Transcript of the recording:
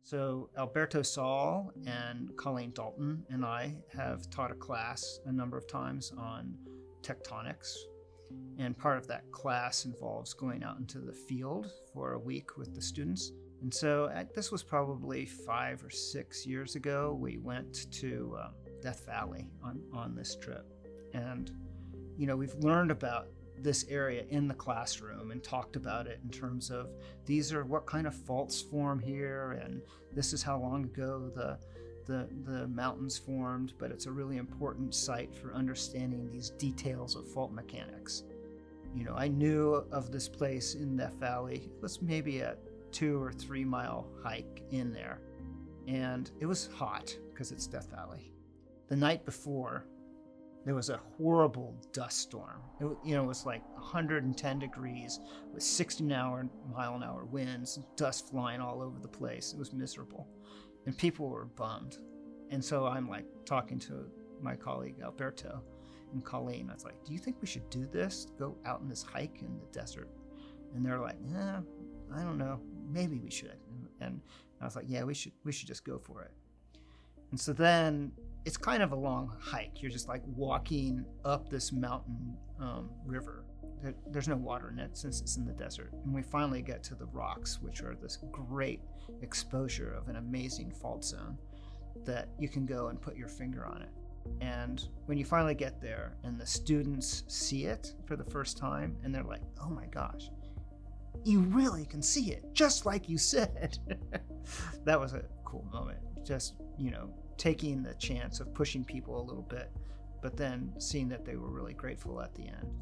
So Alberto Saal and Colleen Dalton and I have taught a class a number of times on tectonics. And part of that class involves going out into the field for a week with the students. And so this was probably 5 or 6 years ago. We went to Death Valley on this trip. And, we've learned about this area in the classroom and talked about it in terms of these are what kind of faults form here, and this is how long ago the mountains formed, but it's a really important site for understanding these details of fault mechanics. I knew of this place in Death Valley. It was maybe a 2 or 3 mile hike in there, and it was hot because it's Death Valley. The night before, there was a horrible dust storm. It was like 110 degrees with 60-mile-an-hour winds, dust flying all over the place. It was miserable, and people were bummed. And so I'm like talking to my colleague Alberto and Colleen. I was like, "Do you think we should do this? Go out on this hike in the desert?" And they're like, "I don't know. Maybe we should." And I was like, "Yeah, we should just go for it." And so then it's kind of a long hike. You're just like walking up this mountain river. There's no water in it since it's in the desert. And we finally get to the rocks, which are this great exposure of an amazing fault zone that you can go and put your finger on it. And when you finally get there and the students see it for the first time, and they're like, "Oh my gosh, you really can see it, just like you said." That was a cool moment. Just, taking the chance of pushing people a little bit, but then seeing that they were really grateful at the end.